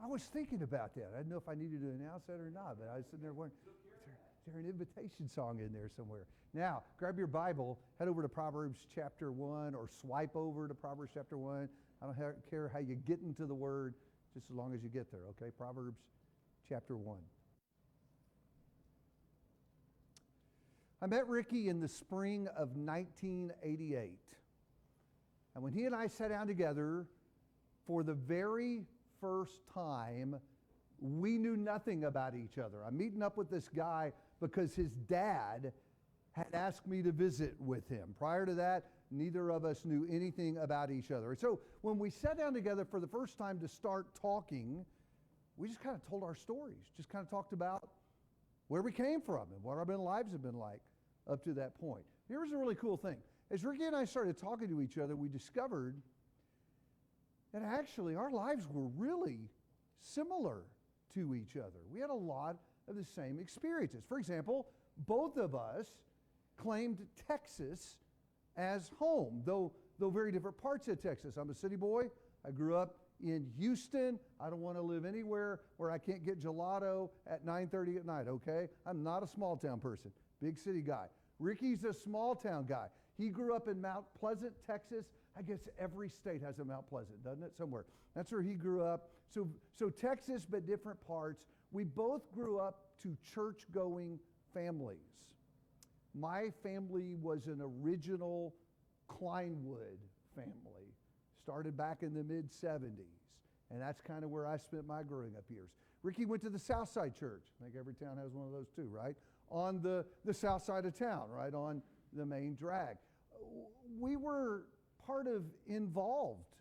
I was thinking about that. I didn't know if I needed to announce that or not, but I was sitting there wondering, is there an invitation song in there somewhere? Now, grab your Bible, head over to Proverbs chapter 1, or swipe over to Proverbs chapter 1. I don't care how you get into the Word, just as long as you get there, okay? Proverbs chapter 1. I met Ricky in the spring of 1988. And when he and I sat down together for the very first time, we knew nothing about each other. I'm meeting up with this guy because his dad had asked me to visit with him. Prior to that, neither of us knew anything about each other. And so when we sat down together for the first time to start talking, we just kind of told our stories, just kind of talked about where we came from and what our lives have been like up to that point. Here's a really cool thing. As Ricky and I started talking to each other, we discovered that actually our lives were really similar to each other. We had a lot of the same experiences. For example, both of us claimed Texas as home, though very different parts of Texas. I'm a city boy. I grew up in Houston. I don't want to live anywhere where I can't get gelato at 9:30 at night, okay? I'm not a small town person, big city guy. Ricky's a small town guy. He grew up in Mount Pleasant, Texas. I guess every state has a Mount Pleasant, doesn't it? Somewhere. That's where he grew up. So Texas, but different parts. We both grew up to church-going families. My family was an original Kleinwood family. Started back in the mid-'70s. And that's kind of where I spent my growing up years. Ricky went to the Southside Church. I think every town has one of those too, right? On the south side of town, right? On the main drag. We were part of involved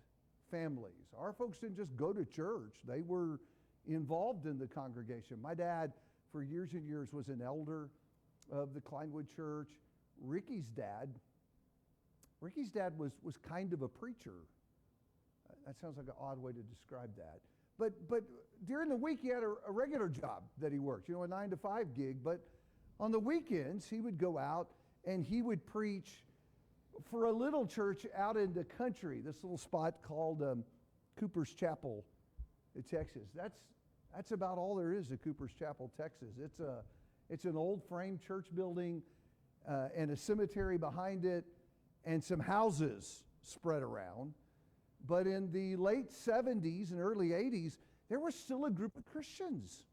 families. Our folks didn't just go to church. They were involved in the congregation. My dad, for years and years, was an elder of the Kleinwood Church. Ricky's dad was kind of a preacher. That sounds like an odd way to describe that. But during the week, he had a regular job that he worked, a 9-to-5 gig. But on the weekends, he would go out and he would preach for a little church out in the country, this little spot called Cooper's Chapel, Texas. That's about all there is to Cooper's Chapel, Texas. It's an old frame church building and a cemetery behind it and some houses spread around. But in the late 70s and early 80s, there was still a group of Christians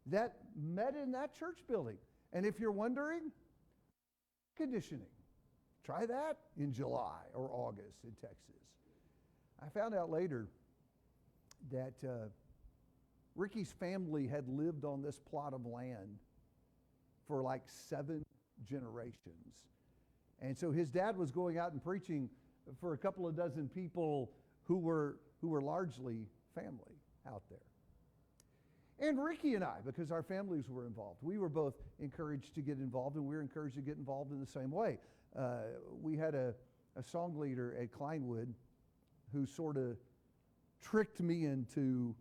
that met in that church building. And if you're wondering, conditioning. Try that in July or August in Texas. I found out later that Ricky's family had lived on this plot of land for like 7 generations. And so his dad was going out and preaching for a couple of dozen people who were largely family out there. And Ricky and I, because our families were involved, we were both encouraged to get involved, and we were encouraged to get involved in the same way. We had a song leader at Kleinwood who sort of tricked me into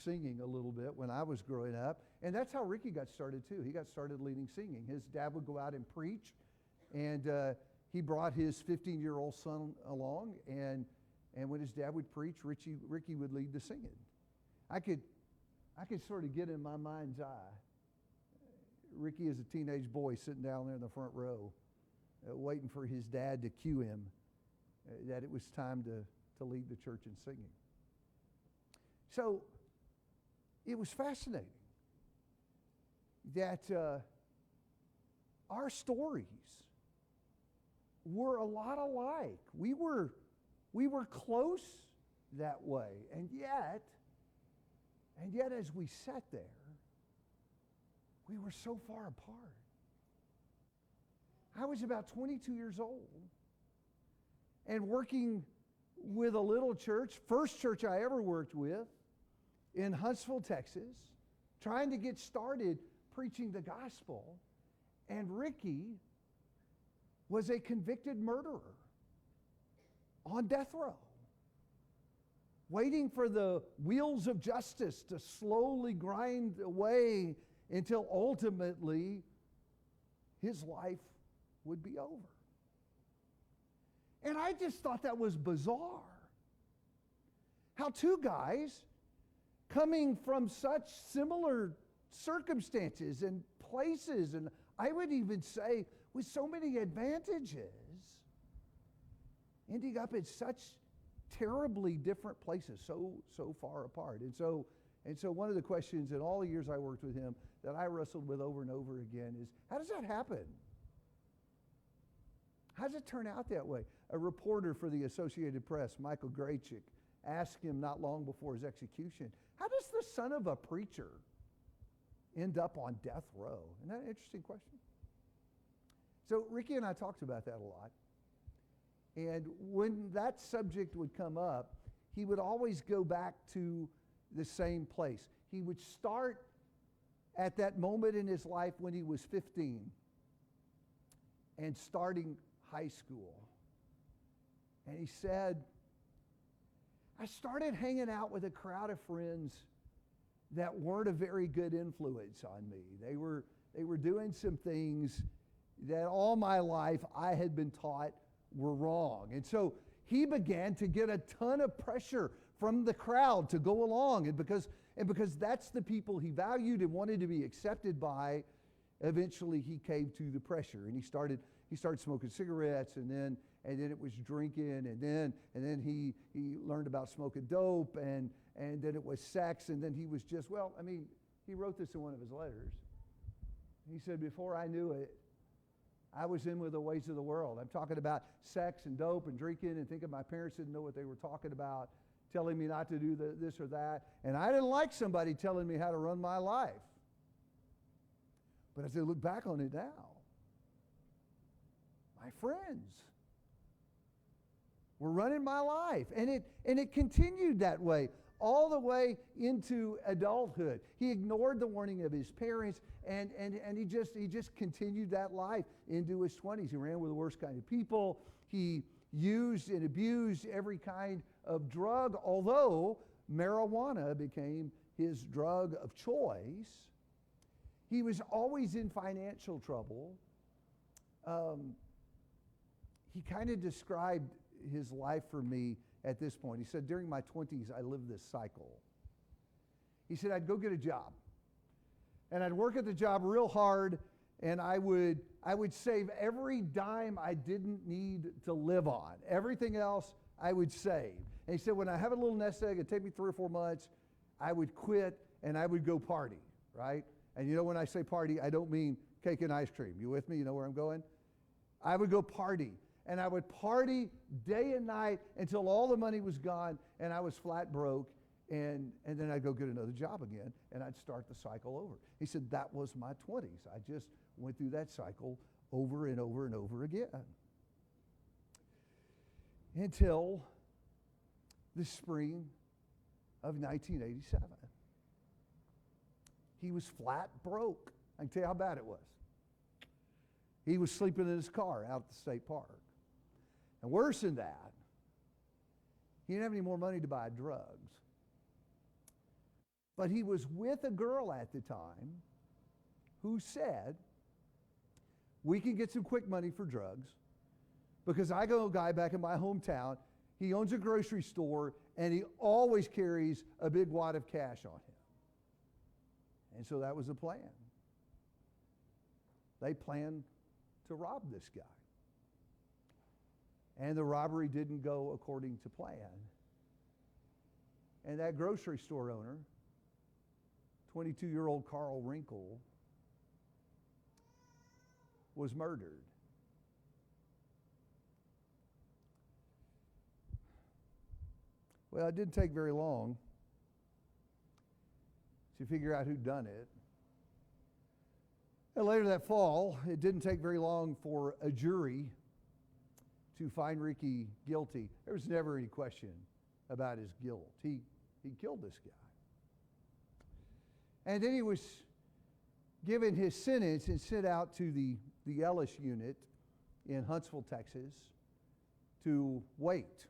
singing a little bit when I was growing up. And that's how Ricky got started too. He got started leading singing. His dad would go out and preach, and he brought his 15-year-old son along, and when his dad would preach, Ricky would lead the singing. I could sort of get in my mind's eye Ricky is a teenage boy sitting down there in the front row, waiting for his dad to cue him that it was time to lead the church in singing. So it was fascinating that our stories were a lot alike. We were close that way, and yet as we sat there, we were so far apart. I was about 22 years old and working with a little church, first church I ever worked with in Huntsville, Texas, trying to get started preaching the gospel. And Ricky was a convicted murderer on death row, waiting for the wheels of justice to slowly grind away until ultimately his life would be over. And I just thought that was bizarre. How two guys coming from such similar circumstances and places, and I would even say with so many advantages, ending up in such terribly different places, so far apart. And so one of the questions in all the years I worked with him that I wrestled with over and over again is, how does that happen? How does it turn out that way? A reporter for the Associated Press, Michael Graychick, asked him not long before his execution, how does the son of a preacher end up on death row? Isn't that an interesting question? So Ricky and I talked about that a lot. And when that subject would come up, he would always go back to the same place. He would start at that moment in his life when he was 15 and starting high school. And he said, I started hanging out with a crowd of friends that weren't a very good influence on me. They were doing some things that all my life I had been taught were wrong. And so he began to get a ton of pressure from the crowd to go along. And because that's the people he valued and wanted to be accepted by, eventually he caved to the pressure. And he started smoking cigarettes, and then it was drinking, and then he learned about smoking dope, and then it was sex, and then he was just, he wrote this in one of his letters. He said, before I knew it, I was in with the ways of the world. I'm talking about sex and dope and drinking and thinking my parents didn't know what they were talking about, telling me not to do this or that. And I didn't like somebody telling me how to run my life. But as I look back on it now, my friends were running my life. And it continued that way all the way into adulthood. He ignored the warning of his parents, and he just continued that life into his 20s. He ran with the worst kind of people. He used and abused every kind of drug, although marijuana became his drug of choice. He was always in financial trouble. He kind of described his life for me at this point. He said, during my 20s, I lived this cycle. He said, I'd go get a job. And I'd work at the job real hard, and I would save every dime I didn't need to live on. Everything else I would save. And he said, when I have a little nest egg, it'd take me 3 or 4 months, I would quit and I would go party, right? And you know, when I say party, I don't mean cake and ice cream. You with me? You know where I'm going? I would go party. And I would party day and night until all the money was gone and I was flat broke. And then I'd go get another job again and I'd start the cycle over. He said, that was my 20s. I just went through that cycle over and over and over again. Until the spring of 1987. He was flat broke. I can tell you how bad it was. He was sleeping in his car out at the state park. And worse than that, he didn't have any more money to buy drugs. But he was with a girl at the time who said, we can get some quick money for drugs because I got a guy back in my hometown. He owns a grocery store and he always carries a big wad of cash on him. And so that was the plan. They planned to rob this guy. And the robbery didn't go according to plan. And that grocery store owner, 22-year-old Carl Wrinkle, was murdered. Well, it didn't take very long to figure out who'd done it. And later that fall, it didn't take very long for a jury to find Ricky guilty. There was never any question about his guilt. He killed this guy. And then he was given his sentence and sent out to the Ellis unit in Huntsville, Texas, to wait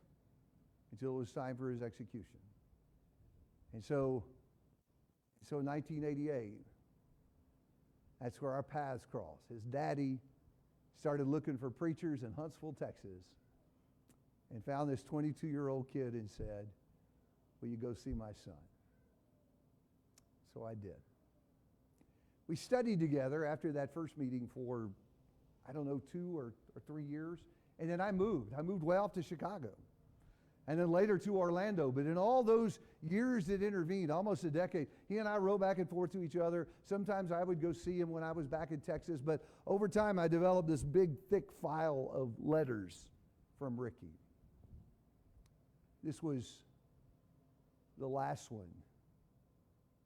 until it was time for his execution. And so 1988, that's where our paths crossed. His daddy started looking for preachers in Huntsville, Texas, and found this 22-year-old kid and said, will you go see my son? So I did. We studied together after that first meeting for, 2 or 3 years. And then I moved. I moved way off to Chicago. And then later to Orlando. But in all those years that intervened, almost a decade, he and I wrote back and forth to each other. Sometimes I would go see him when I was back in Texas. But over time, I developed this big, thick file of letters from Ricky. This was the last one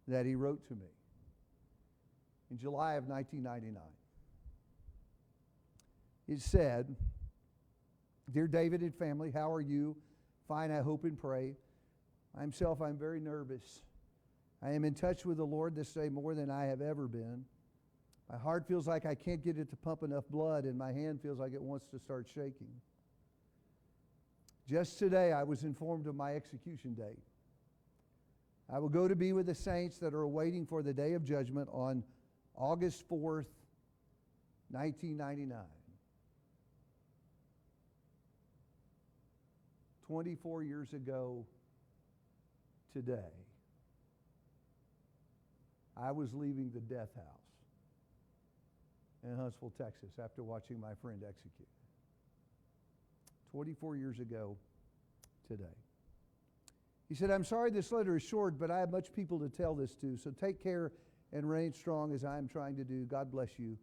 that he wrote to me in July of 1999. It said, "Dear David and family, how are you? Fine, I hope and pray. I'm very nervous. I am in touch with the Lord this day more than I have ever been. My heart feels like I can't get it to pump enough blood, and my hand feels like it wants to start shaking. Just today, I was informed of my execution date. I will go to be with the saints that are awaiting for the day of judgment on August 4th, 1999. 24 years ago today, I was leaving the death house in Huntsville, Texas, after watching my friend executed. 24 years ago today. He said, I'm sorry this letter is short, but I have much people to tell this to, so take care and reign strong as I am trying to do. God bless you.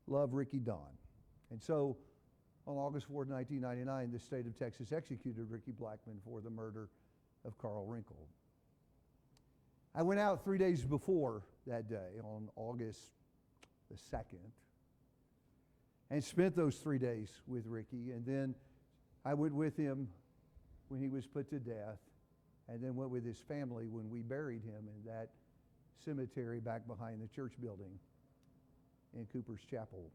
Love, Ricky Don." And so, on August 4, 1999, the state of Texas executed Ricky Blackman for the murder of Carl Wrinkle. I went out 3 days before that day, on August the 2nd, and spent those 3 days with Ricky, and then I went with him when he was put to death, and then went with his family when we buried him in that cemetery back behind the church building in Cooper's Chapel.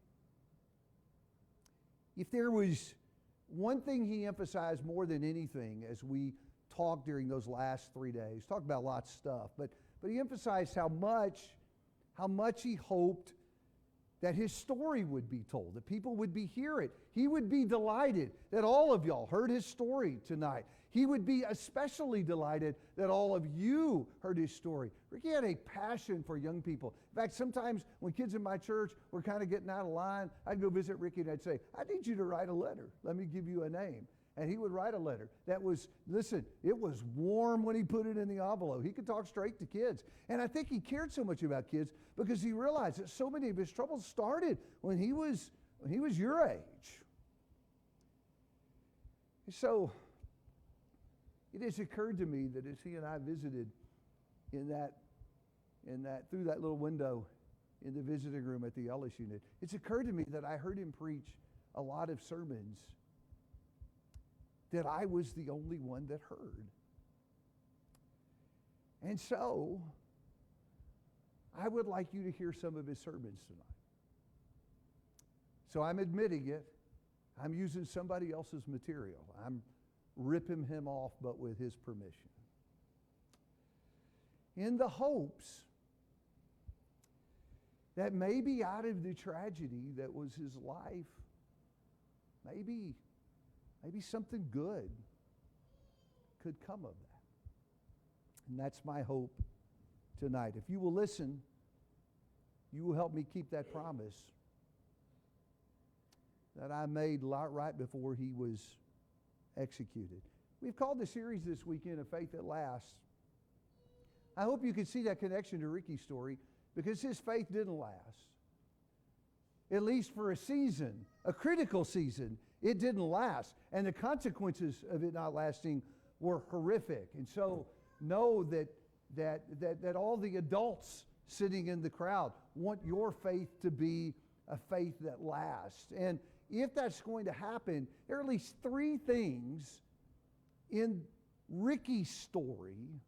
If there was one thing he emphasized more than anything as we talked during those last 3 days, talked about lots of stuff, but he emphasized how much he hoped that his story would be told, that people would hear it. He would be delighted that all of y'all heard his story tonight. He would be especially delighted that all of you heard his story. Ricky had a passion for young people. In fact, sometimes when kids in my church were kind of getting out of line, I'd go visit Ricky and I'd say, I need you to write a letter. Let me give you a name. And he would write a letter that was, listen, it was warm when he put it in the envelope. He could talk straight to kids. And I think he cared so much about kids because he realized that so many of his troubles started when he was your age. So it has occurred to me that as he and I visited through that little window in the visiting room at the Ellis unit, it's occurred to me that I heard him preach a lot of sermons that I was the only one that heard. And so, I would like you to hear some of his sermons tonight. So I'm admitting it. I'm using somebody else's material. I'm ripping him off, but with his permission. In the hopes that maybe out of the tragedy that was his life, maybe something good could come of that. And that's my hope tonight. If you will listen, you will help me keep that promise that I made right before he was executed. We've called the series this weekend A Faith That Lasts. I hope you can see that connection to Ricky's story, because his faith didn't last. At least for a season, a critical season, it didn't last. And the consequences of it not lasting were horrific. And so know that all the adults sitting in the crowd want your faith to be a faith that lasts. And if that's going to happen, there are at least 3 things in Ricky's story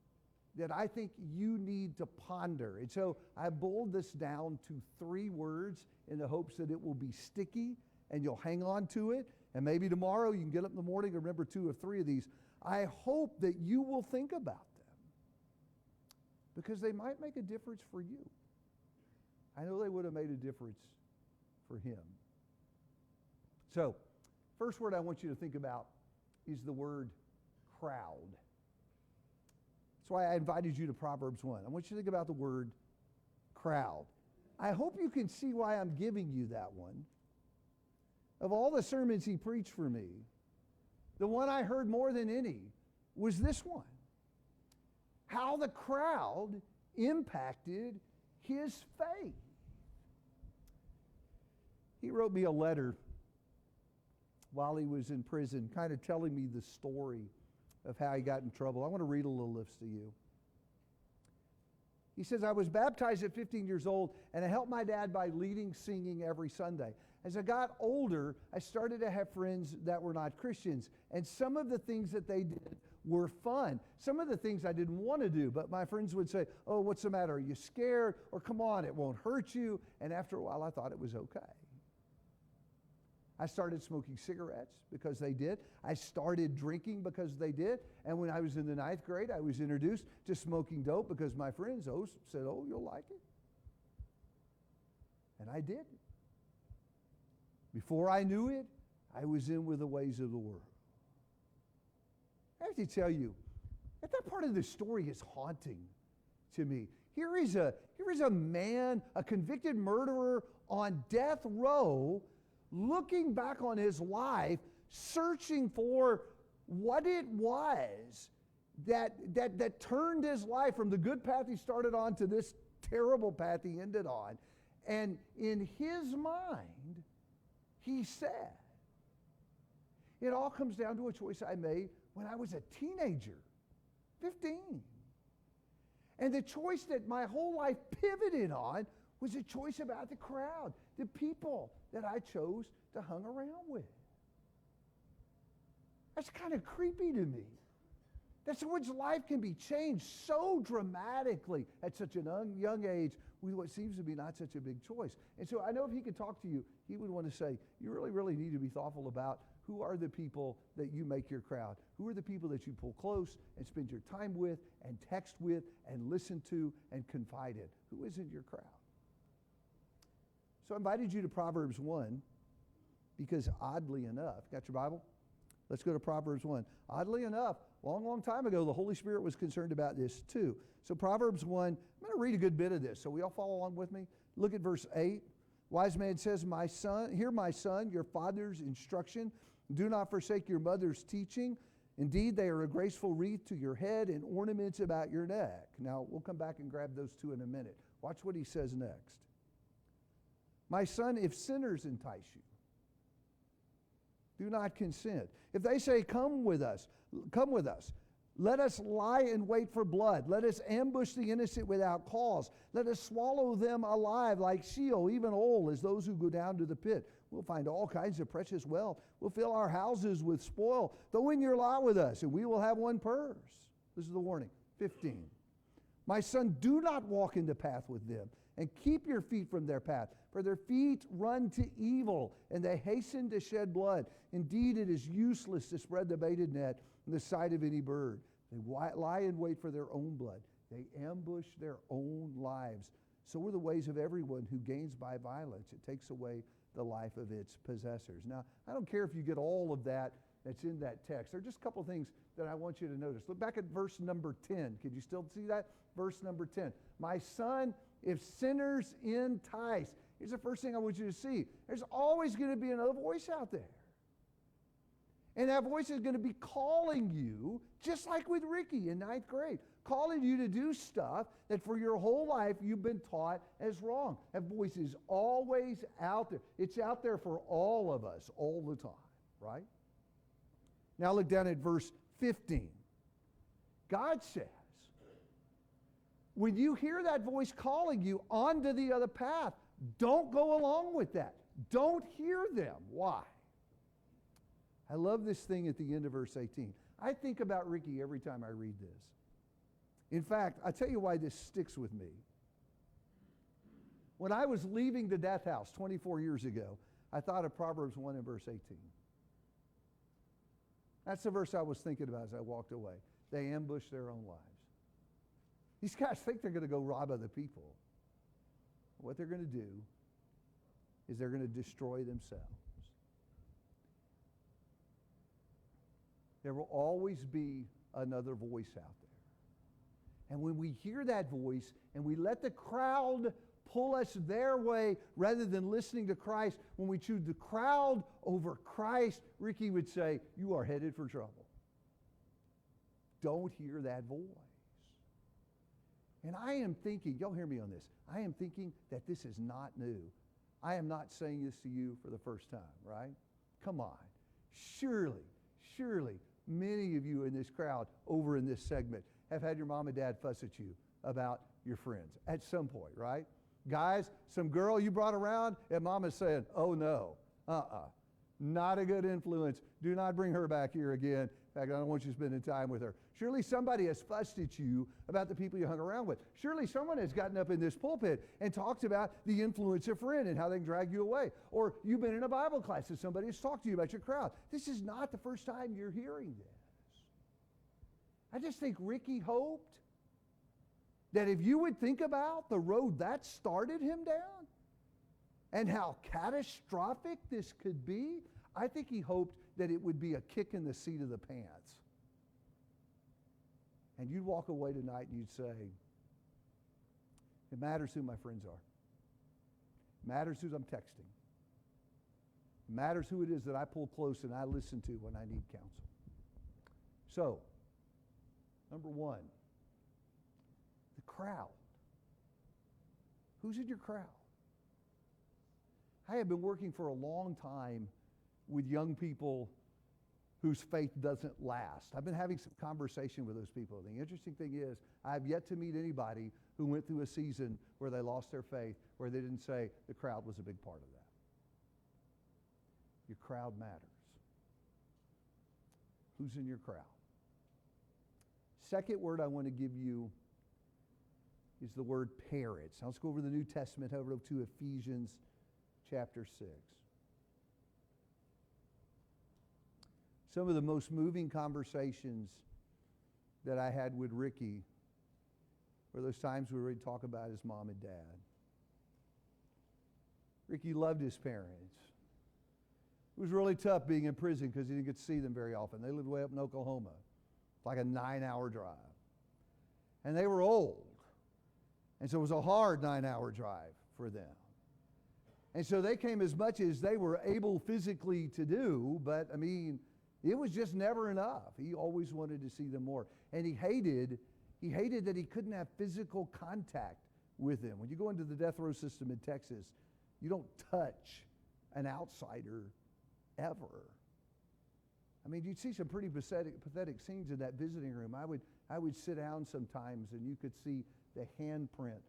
that I think you need to ponder. And so I boiled this down to 3 words in the hopes that it will be sticky and you'll hang on to it. And maybe tomorrow you can get up in the morning and remember 2 or 3 of these. I hope that you will think about them, because they might make a difference for you. I know they would have made a difference for him. So, first word I want you to think about is the word crowd. That's why I invited you to Proverbs 1. I want you to think about the word crowd. I hope you can see why I'm giving you that one. Of all the sermons he preached for me, the one I heard more than any was this one. How the crowd impacted his faith. He wrote me a letter while he was in prison, kind of telling me the story of how he got in trouble. I want to read a little list to you. He says, I was baptized at 15 years old, and I helped my dad by leading singing every Sunday. As I got older, I started to have friends that were not Christians, and some of the things that they did were fun. Some of the things I didn't want to do, but my friends would say, oh, what's the matter? Are you scared? Or come on, it won't hurt you. And after a while, I thought it was okay. I started smoking cigarettes because they did. I started drinking because they did. And when I was in the 9th grade, I was introduced to smoking dope because my friends said, oh, you'll like it. And I did. Before I knew it, I was in with the ways of the world. I have to tell you, that part of the story is haunting to me. Here is a man, a convicted murderer on death row, looking back on his life, searching for what it was that turned his life from the good path he started on to this terrible path he ended on. And in his mind, he said, it all comes down to a choice I made when I was a teenager, 15. And the choice that my whole life pivoted on was a choice about the crowd, the people that I chose to hang around with. That's kind of creepy to me. That someone's life can be changed so dramatically at such a young age with what seems to be not such a big choice. And so I know if he could talk to you, he would want to say, you really, really need to be thoughtful about who are the people that you make your crowd. Who are the people that you pull close and spend your time with and text with and listen to and confide in? Who is in your crowd? So I invited you to Proverbs 1 because oddly enough, got your Bible? Let's go to Proverbs 1. Oddly enough, long time ago, the Holy Spirit was concerned about this too. So Proverbs 1, I'm going to read a good bit of this. So we all follow along with me? Look at verse 8. Wise man says, my son, hear my son, your father's instruction. Do not forsake your mother's teaching. Indeed, they are a graceful wreath to your head and ornaments about your neck. Now, we'll come back and grab those two in a minute. Watch what he says next. My son, if sinners entice you, do not consent. If they say, come with us, let us lie in wait for blood. Let us ambush the innocent without cause. Let us swallow them alive like Sheol, even whole as those who go down to the pit. We'll find all kinds of precious wealth. We'll fill our houses with spoil. Throw in your lot with us, and we will have one purse. This is the warning. 15. My son, do not walk in the path with them, and keep your feet from their path. For their feet run to evil, and they hasten to shed blood. Indeed, it is useless to spread the baited net in the sight of any bird. They lie in wait for their own blood. They ambush their own lives. So are the ways of everyone who gains by violence. It takes away the life of its possessors. Now, I don't care if you get all of that's in that text. There are just a couple of things that I want you to notice. Look back at verse number 10. Could you still see that? Verse number 10. My son, if sinners entice. Here's the first thing I want you to see. There's always going to be another voice out there. And that voice is going to be calling you, just like with Ricky in 9th grade, calling you to do stuff that for your whole life you've been taught as wrong. That voice is always out there. It's out there for all of us all the time, right? Now look down at verse 15. God says, when you hear that voice calling you onto the other path, don't go along with that. Don't hear them. Why? I love this thing at the end of verse 18. I think about Ricky every time I read this. In fact, I'll tell you why this sticks with me. When I was leaving the death house 24 years ago, I thought of Proverbs 1 and verse 18. That's the verse I was thinking about as I walked away. They ambush their own lives. These guys think they're going to go rob other people. What they're going to do is they're going to destroy themselves. There will always be another voice out there. And when we hear that voice and we let the crowd pull us their way rather than listening to Christ, when we choose the crowd over Christ, Ricky would say, you are headed for trouble. Don't hear that voice. And I am thinking, y'all hear me on this, I am thinking that this is not new. I am not saying this to you for the first time, right? Come on. Surely, many of you in this crowd over in this segment have had your mom and dad fuss at you about your friends at some point, right? Guys, some girl you brought around and mom is saying, oh no, not a good influence. Do not bring her back here again. In fact, I don't want you spending time with her. Surely somebody has fussed at you about the people you hung around with. Surely someone has gotten up in this pulpit and talked about the influence of friend and how they can drag you away. Or you've been in a Bible class and somebody has talked to you about your crowd. This is not the first time you're hearing this. I just think Ricky hoped that if you would think about the road that started him down and how catastrophic this could be, I think he hoped that it would be a kick in the seat of the pants. And you'd walk away tonight and you'd say, it matters who my friends are. It matters who I'm texting. It matters who it is that I pull close and I listen to when I need counsel. So, number one, the crowd. Who's in your crowd? I have been working for a long time with young people whose faith doesn't last. I've been having some conversation with those people. The interesting thing is, I've yet to meet anybody who went through a season where they lost their faith, where they didn't say the crowd was a big part of that. Your crowd matters. Who's in your crowd? Second word I want to give you is the word parents. Now let's go over the New Testament, over to Ephesians chapter 6. Some of the most moving conversations that I had with Ricky were those times where we'd talk about his mom and dad. Ricky loved his parents. It was really tough being in prison because he didn't get to see them very often. They lived way up in Oklahoma. It's like a 9-hour drive. And they were old. And so it was a hard 9-hour drive for them. And so they came as much as they were able physically to do, but I mean, it was just never enough. He always wanted to see them more. And he hated that he couldn't have physical contact with them. When you go into the death row system in Texas, you don't touch an outsider ever. I mean, you'd see some pretty pathetic scenes in that visiting room. I would sit down sometimes and you could see the handprint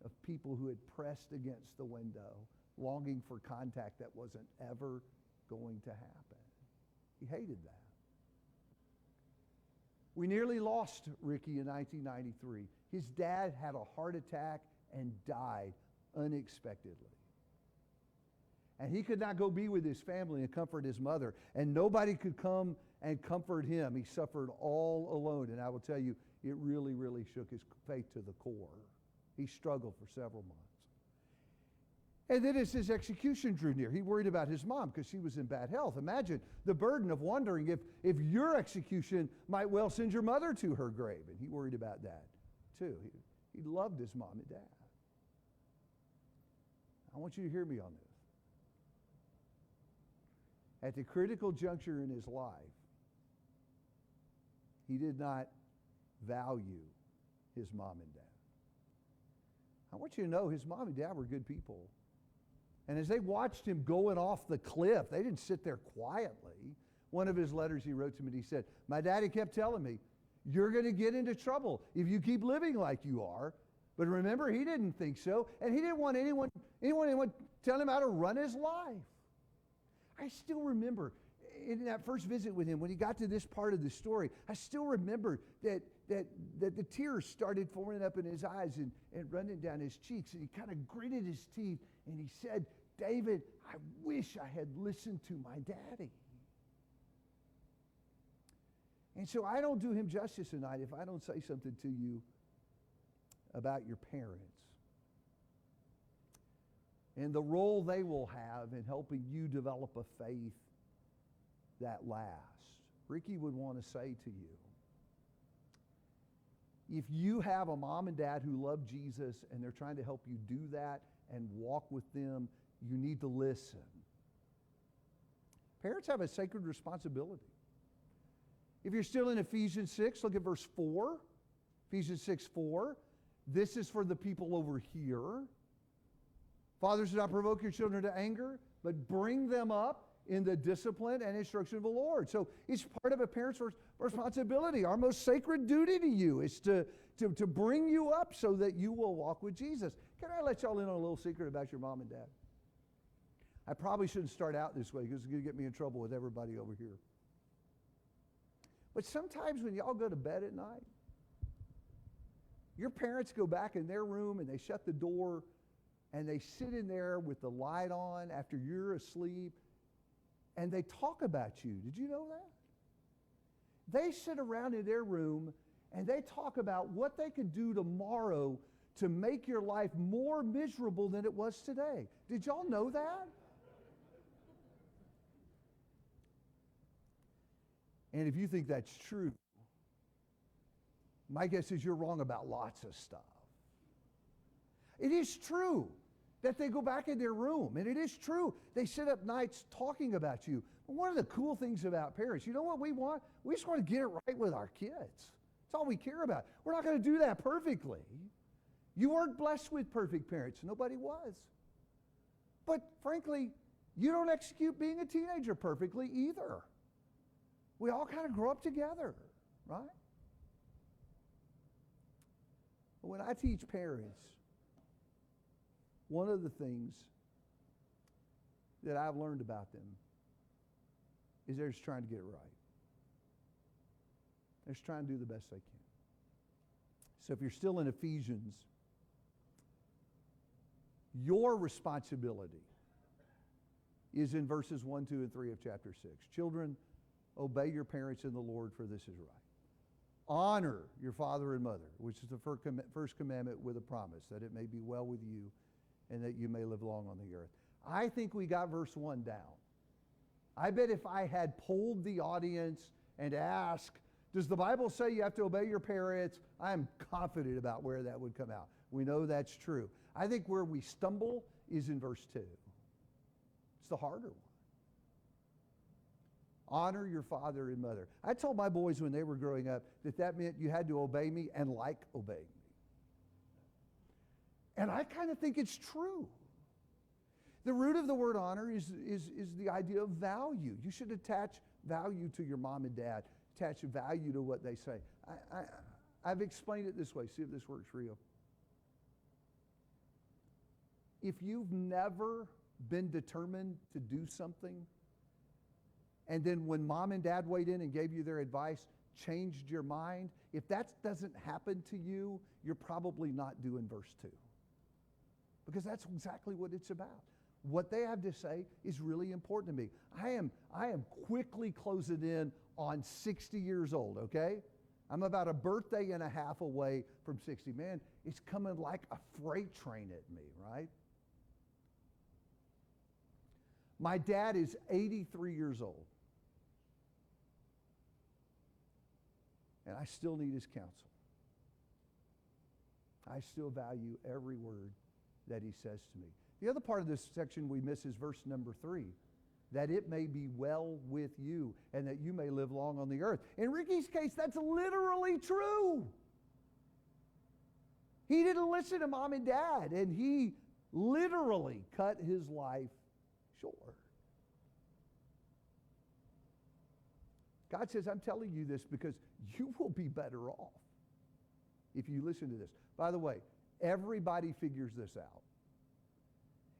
of people who had pressed against the window, longing for contact that wasn't ever going to happen. He hated that. We nearly lost Ricky in 1993. His dad had a heart attack and died unexpectedly. And he could not go be with his family and comfort his mother. And nobody could come and comfort him. He suffered all alone. And I will tell you, it really, really shook his faith to the core. He struggled for several months. And then as his execution drew near, he worried about his mom because she was in bad health. Imagine the burden of wondering if your execution might well send your mother to her grave. And he worried about that too. He loved his mom and dad. I want you to hear me on this. At the critical juncture in his life, he did not value his mom and dad. I want you to know his mom and dad were good people. And as they watched him going off the cliff, they didn't sit there quietly. One of his letters he wrote to me, he said, my daddy kept telling me, you're going to get into trouble if you keep living like you are. But remember, he didn't think so. And he didn't want anyone telling him how to run his life. I still remember in that first visit with him, when he got to this part of the story, I still remember that the tears started forming up in his eyes and running down his cheeks. And he kind of gritted his teeth and he said, David, I wish I had listened to my daddy. And so I don't do him justice tonight if I don't say something to you about your parents and the role they will have in helping you develop a faith that lasts. Ricky would want to say to you, If you have a mom and dad who love Jesus and they're trying to help you do that and walk with them, you need to listen. Parents have a sacred responsibility. If you're still in Ephesians 6, look at verse 4. Ephesians 6:4. This is for the people over here. Fathers, do not provoke your children to anger, but bring them up in the discipline and instruction of the Lord. So it's part of a parent's responsibility. Our most sacred duty to you is to bring you up so that you will walk with Jesus. Can I let y'all in on a little secret about your mom and dad? I probably shouldn't start out this way because it's going to get me in trouble with everybody over here. But sometimes when y'all go to bed at night, your parents go back in their room and they shut the door and they sit in there with the light on after you're asleep and they talk about you. Did you know that? They sit around in their room and they talk about what they could do tomorrow to make your life more miserable than it was today. Did y'all know that? And if you think that's true, my guess is you're wrong about lots of stuff. It is true that they go back in their room, and it is true they sit up nights talking about you. But one of the cool things about parents, you know what we want? We just want to get it right with our kids. That's all we care about. We're not going to do that perfectly. You weren't blessed with perfect parents. Nobody was. But frankly, you don't execute being a teenager perfectly either. We all kind of grow up together, right? But when I teach parents, one of the things that I've learned about them is they're just trying to get it right. They're just trying to do the best they can. So if you're still in Ephesians, your responsibility is in verses 1, 2, and 3 of chapter 6. Children, obey your parents in the Lord, for this is right. Honor your father and mother, which is the first commandment with a promise, that it may be well with you and that you may live long on the earth. I think we got verse 1 down. I bet if I had polled the audience and asked, does the Bible say you have to obey your parents? I'm confident about where that would come out. We know that's true. I think where we stumble is in verse 2. It's the harder one. Honor your father and mother. I told my boys when they were growing up that meant you had to obey me and like obeying me. And I kind of think it's true. The root of the word honor is the idea of value. You should attach value to your mom and dad, attach value to what they say. I've explained it this way. See if this works for you. If you've never been determined to do something, and then when mom and dad weighed in and gave you their advice, changed your mind, if that doesn't happen to you, you're probably not doing verse 2. Because that's exactly what it's about. What they have to say is really important to me. I am quickly closing in on 60 years old, okay? I'm about a birthday and a half away from 60. Man, it's coming like a freight train at me, right? My dad is 83 years old. And I still need his counsel. I still value every word that he says to me. The other part of this section we miss is verse number 3. That it may be well with you and that you may live long on the earth. In Ricky's case, that's literally true. He didn't listen to mom and dad, and he literally cut his life short. God says, I'm telling you this because you will be better off if you listen to this. By the way, everybody figures this out.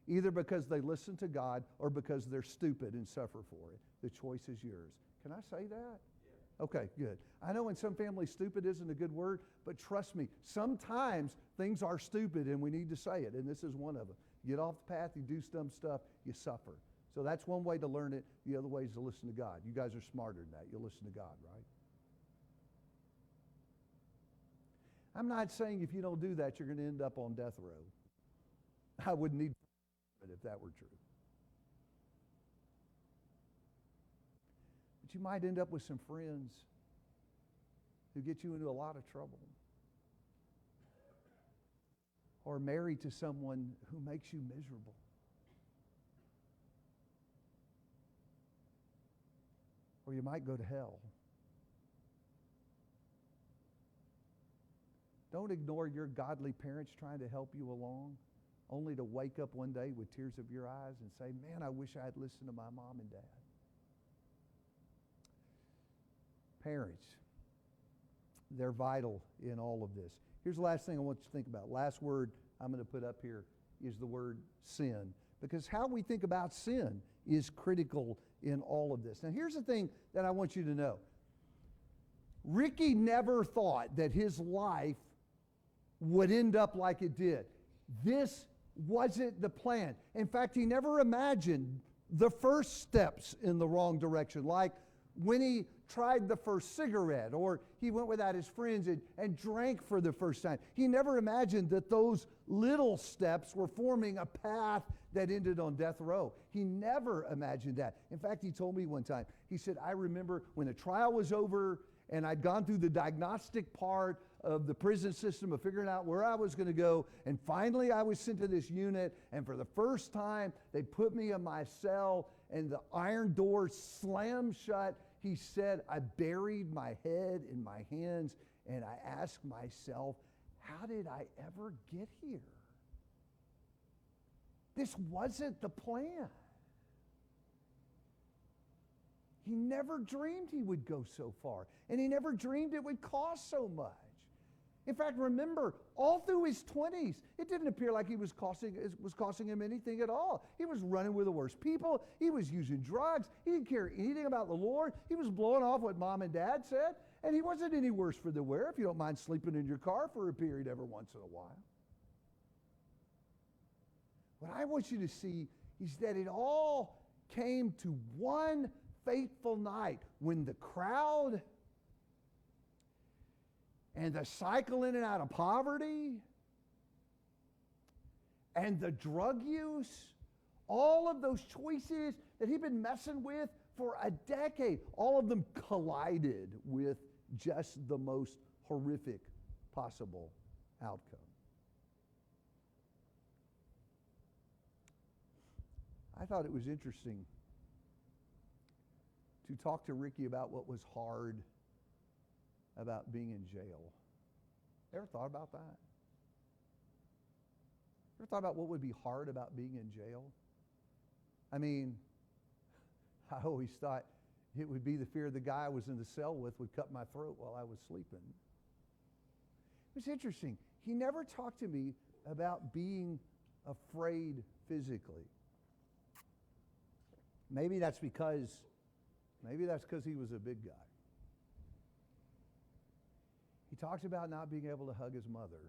Either because they listen to God or because they're stupid and suffer for it. The choice is yours. Can I say that? Yeah. Okay, good. I know in some families stupid isn't a good word, but trust me, sometimes things are stupid and we need to say it, and this is one of them. You get off the path, you do dumb stuff, you suffer. So that's one way to learn it. The other way is to listen to God. You guys are smarter than that. You'll listen to God, right? I'm not saying if you don't do that, you're going to end up on death row. I wouldn't need it if that were true. But you might end up with some friends who get you into a lot of trouble. or married to someone who makes you miserable. Or you might go to hell. Don't ignore your godly parents trying to help you along, only to wake up one day with tears of your eyes and say, man, I wish I had listened to my mom and dad. Parents, they're vital in all of this. Here's the last thing I want you to think about. Last word I'm going to put up here is the word sin. Because how we think about sin is critical in all of this. Now, here's the thing that I want you to know. Ricky never thought that his life would end up like it did. This wasn't the plan. In fact, he never imagined the first steps in the wrong direction, like when he tried the first cigarette, or he went without his friends and drank for the first time. He never imagined that those little steps were forming a path that ended on death row. He never imagined that. In fact, he told me one time, he said, I remember when the trial was over and I'd gone through the diagnostic part of the prison system of figuring out where I was going to go, and finally I was sent to this unit, and for the first time they put me in my cell and the iron door slammed shut. He said, I buried my head in my hands and I asked myself, how did I ever get here? This wasn't the plan. He never dreamed he would go so far, and he never dreamed it would cost so much. In fact, remember, all through his 20s, it didn't appear like it was costing him anything at all. He was running with the worst people. He was using drugs. He didn't care anything about the Lord. He was blowing off what mom and dad said, and he wasn't any worse for the wear if you don't mind sleeping in your car for a period every once in a while. What I want you to see is that it all came to one fateful night when the crowd and the cycle in and out of poverty and the drug use, all of those choices that he'd been messing with for a decade, all of them collided with just the most horrific possible outcome. I thought it was interesting to talk to Ricky about what was hard about being in jail. Ever thought about that? Ever thought about what would be hard about being in jail? I mean, I always thought it would be the fear the guy I was in the cell with would cut my throat while I was sleeping. It was interesting. He never talked to me about being afraid physically. Maybe that's because he was a big guy. He talked about not being able to hug his mother.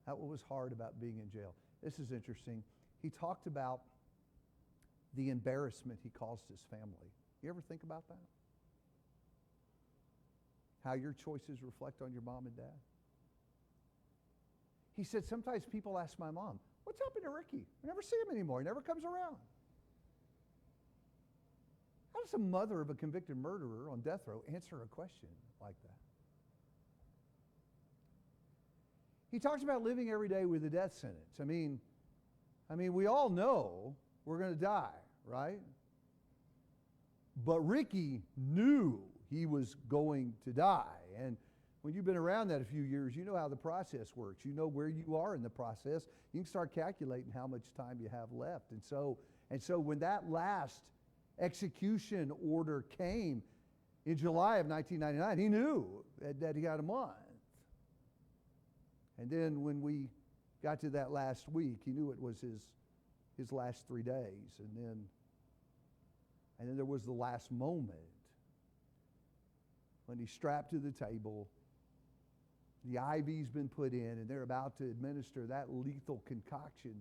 That was hard about being in jail. This is interesting. He talked about the embarrassment he caused his family. You ever think about that? How your choices reflect on your mom and dad? He said, sometimes people ask my mom, what's happened to Ricky? I never see him anymore. He never comes around. How does a mother of a convicted murderer on death row answer a question like that? He talks about living every day with a death sentence. I mean, we all know we're going to die, right? But Ricky knew he was going to die. And when you've been around that a few years, you know how the process works. You know where you are in the process. You can start calculating how much time you have left. And so when that last execution order came in July of 1999, he knew that he had a month. And then when we got to that last week, he knew it was his last 3 days. And then there was the last moment when he's strapped to the table, the IV's been put in, and they're about to administer that lethal concoction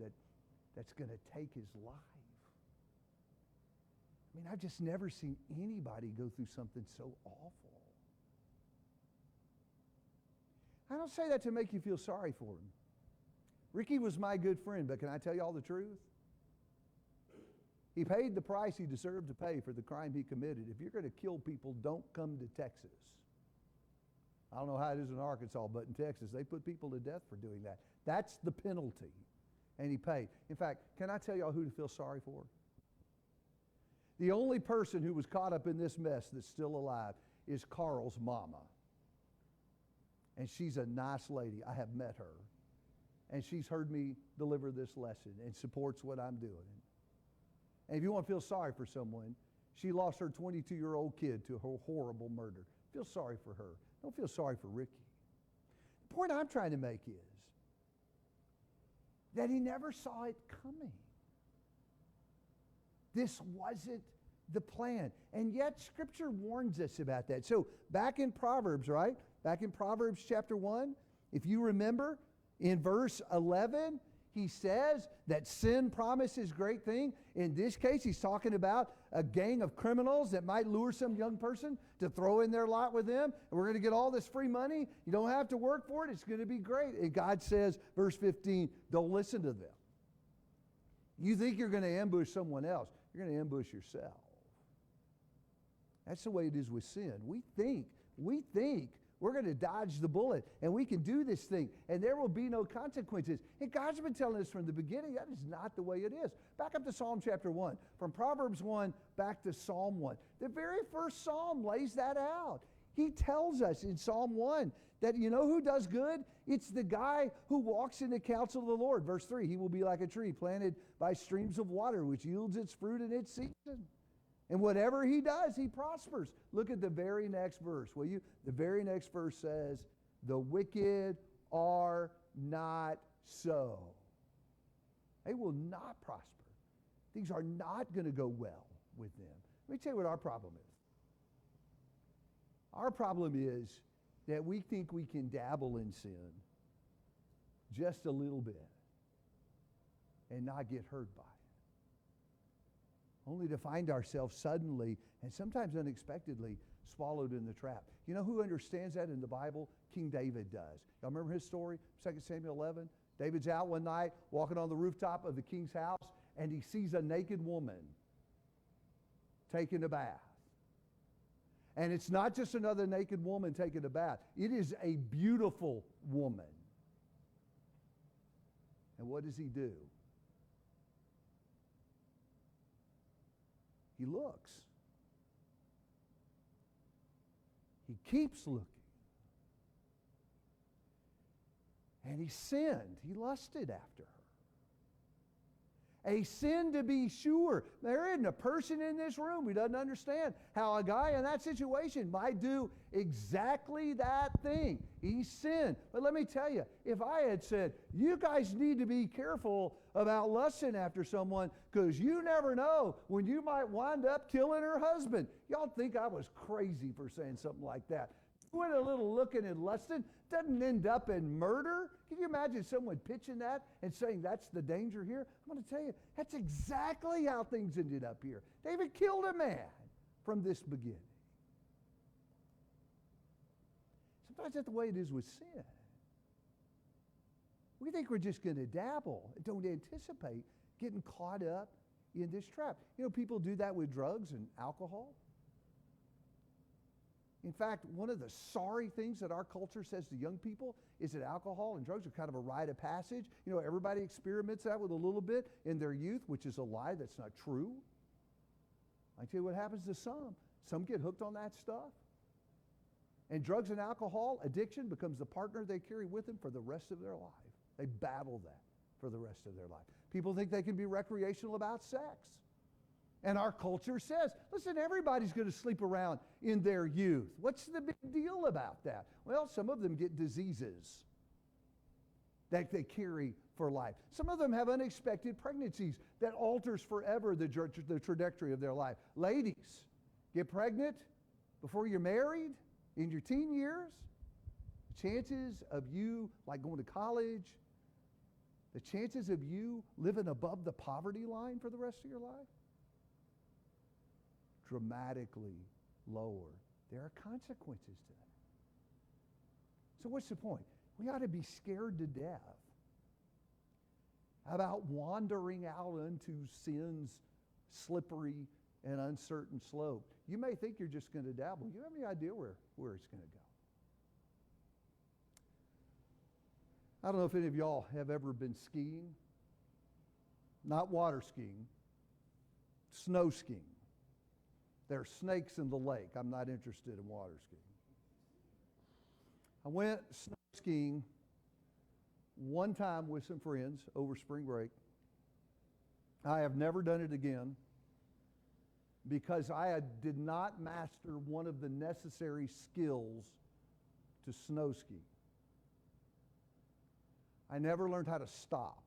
that's going to take his life. I mean, I've just never seen anybody go through something so awful. I don't say that to make you feel sorry for him. Ricky was my good friend, but can I tell you all the truth? He paid the price he deserved to pay for the crime he committed. If you're going to kill people, don't come to Texas. I don't know how it is in Arkansas, but in Texas, they put people to death for doing that. That's the penalty. And he paid. In fact, can I tell y'all who to feel sorry for? The only person who was caught up in this mess that's still alive is Carl's mama. And she's a nice lady. I have met her. And she's heard me deliver this lesson and supports what I'm doing. And if you want to feel sorry for someone, she lost her 22-year-old kid to a horrible murder. Feel sorry for her. Don't feel sorry for Ricky. The point I'm trying to make is that he never saw it coming. This wasn't the plan. And yet Scripture warns us about that. So back in Proverbs, right? Back in Proverbs chapter 1, if you remember, in verse 11, he says that sin promises great thing. In this case, he's talking about a gang of criminals that might lure some young person to throw in their lot with them. And we're going to get all this free money. You don't have to work for it. It's going to be great. And God says, verse 15, don't listen to them. You think you're going to ambush someone else. You're going to ambush yourself. That's the way it is with sin. We think we're going to dodge the bullet, and we can do this thing, and there will be no consequences. And God's been telling us from the beginning that is not the way it is. Back up to Psalm chapter 1. From Proverbs 1 back to Psalm 1. The very first psalm lays that out. He tells us in Psalm 1 that you know who does good? It's the guy who walks in the counsel of the Lord. Verse 3, he will be like a tree planted by streams of water, which yields its fruit in its season. And whatever he does, he prospers. Look at the very next verse, will you? The very next verse says, the wicked are not so. They will not prosper. Things are not going to go well with them. Let me tell you what our problem is. Our problem is that we think we can dabble in sin just a little bit and not get hurt by it. Only to find ourselves suddenly and sometimes unexpectedly swallowed in the trap. You know who understands that in the Bible? King David does. Y'all remember his story? 2 Samuel 11? David's out one night walking on the rooftop of the king's house, and he sees a naked woman taking a bath. And it's not just another naked woman taking a bath. It is a beautiful woman. And what does he do? He looks. He keeps looking. And he sinned. He lusted after her. A sin to be sure. There isn't a person in this room who doesn't understand how a guy in that situation might do exactly that thing. He sinned. But let me tell you, if I had said, you guys need to be careful about lusting after someone because you never know when you might wind up killing her husband. Y'all think I was crazy for saying something like that. Doing a little looking and lusting doesn't end up in murder. Can you imagine someone pitching that and saying that's the danger here? I'm going to tell you, that's exactly how things ended up here. David killed a man from this beginning. Sometimes that's the way it is with sin. We think we're just going to dabble and don't anticipate getting caught up in this trap. You know, people do that with drugs and alcohol. In fact, one of the sorry things that our culture says to young people is that alcohol and drugs are kind of a rite of passage. You know, everybody experiments that with a little bit in their youth, which is a lie. That's not true. I tell you what happens to some. Some get hooked on that stuff. And drugs and alcohol addiction becomes the partner they carry with them for the rest of their life. They battle that for the rest of their life. People think they can be recreational about sex. And our culture says, listen, everybody's going to sleep around in their youth. What's the big deal about that? Well, some of them get diseases that they carry for life. Some of them have unexpected pregnancies that alters forever the trajectory of their life. Ladies, get pregnant before you're married in your teen years. Chances of you, like going to college, the chances of you living above the poverty line for the rest of your life, dramatically lower. There are consequences to that. So what's the point? We ought to be scared to death about wandering out into sin's slippery and uncertain slope. You may think you're just going to dabble. You have any idea where it's going to go. I don't know if any of y'all have ever been skiing. Not water skiing, snow skiing. There are snakes in the lake. I'm not interested in water skiing. I went snow skiing one time with some friends over spring break. I have never done it again because did not master one of the necessary skills to snow ski. I never learned how to stop.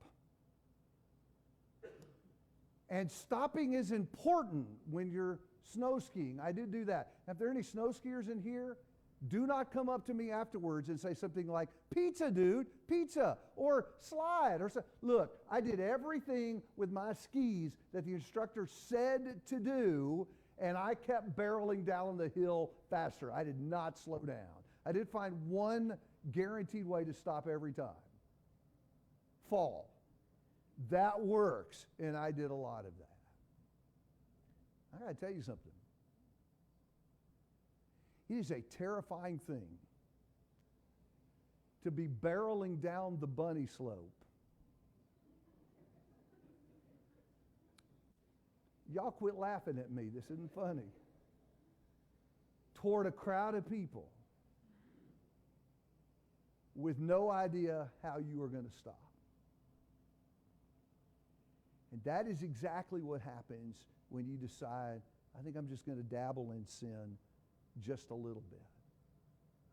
And stopping is important when you're snow skiing. I did do that. If there are any snow skiers in here, do not come up to me afterwards and say something like, pizza, dude, pizza, or slide, or so. Look, I did everything with my skis that the instructor said to do, and I kept barreling down the hill faster. I did not slow down. I did find one guaranteed way to stop every time. Fall. That works, and I did a lot of that. I got to tell you something. It is a terrifying thing to be barreling down the bunny slope. Y'all quit laughing at me. This isn't funny. Toward a crowd of people with no idea how you are going to stop. And that is exactly what happens when you decide, I think I'm just going to dabble in sin just a little bit.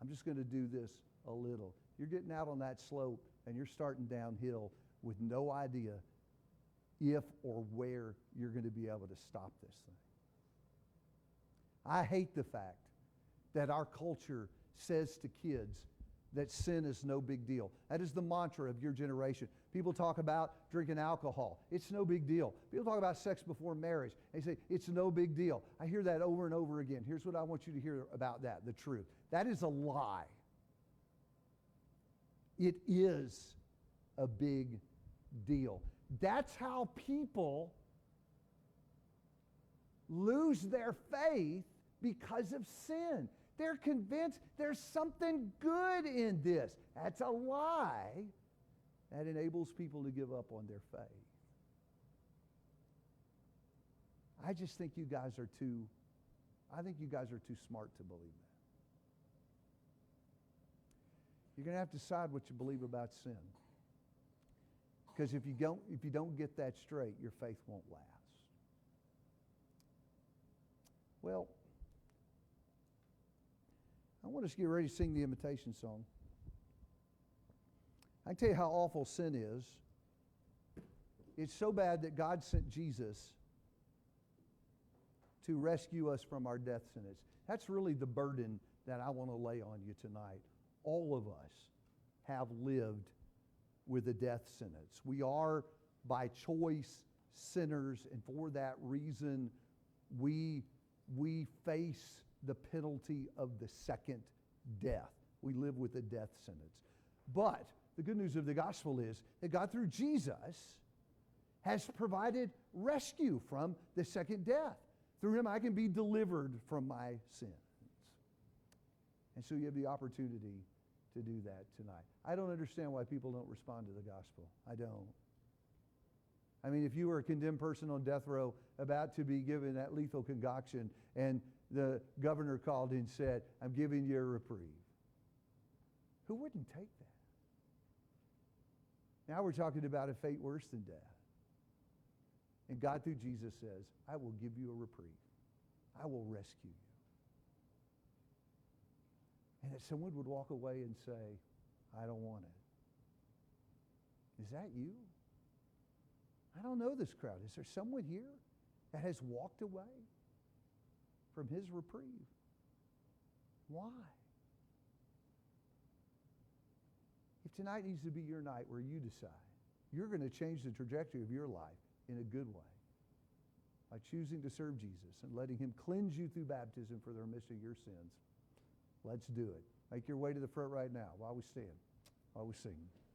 I'm just going to do this a little. You're getting out on that slope and you're starting downhill with no idea if or where you're going to be able to stop this thing. I hate the fact that our culture says to kids that sin is no big deal. That is the mantra of your generation. People talk about drinking alcohol. It's no big deal. People talk about sex before marriage. They say, it's no big deal. I hear that over and over again. Here's what I want you to hear about that, the truth. That is a lie. It is a big deal. That's how people lose their faith because of sin. They're convinced there's something good in this. That's a lie that enables people to give up on their faith. I just think you guys are too smart to believe that. You're going to have to decide what you believe about sin. Because if you don't get that straight, your faith won't last. Well, I want us to get ready to sing the invitation song. I can tell you how awful sin is. It's so bad that God sent Jesus to rescue us from our death sentence. That's really the burden that I want to lay on you tonight. All of us have lived with a death sentence. We are, by choice, sinners, and for that reason, we face the penalty of the second death. We live with a death sentence. But the good news of the gospel is that God, through Jesus, has provided rescue from the second death. Through him, I can be delivered from my sins. And so you have the opportunity to do that tonight. I don't understand why people don't respond to the gospel. I don't. I mean, if you were a condemned person on death row about to be given that lethal concoction and the governor called and said, I'm giving you a reprieve, who wouldn't take that? Now we're talking about a fate worse than death. And God through Jesus says, I will give you a reprieve. I will rescue you. And that someone would walk away and say, I don't want it. Is that you? I don't know this crowd. Is there someone here that has walked away from his reprieve? Why? If tonight needs to be your night where you decide you're going to change the trajectory of your life in a good way by choosing to serve Jesus and letting him cleanse you through baptism for the remission of your sins, let's do it. Make your way to the front right now while we stand, while we sing.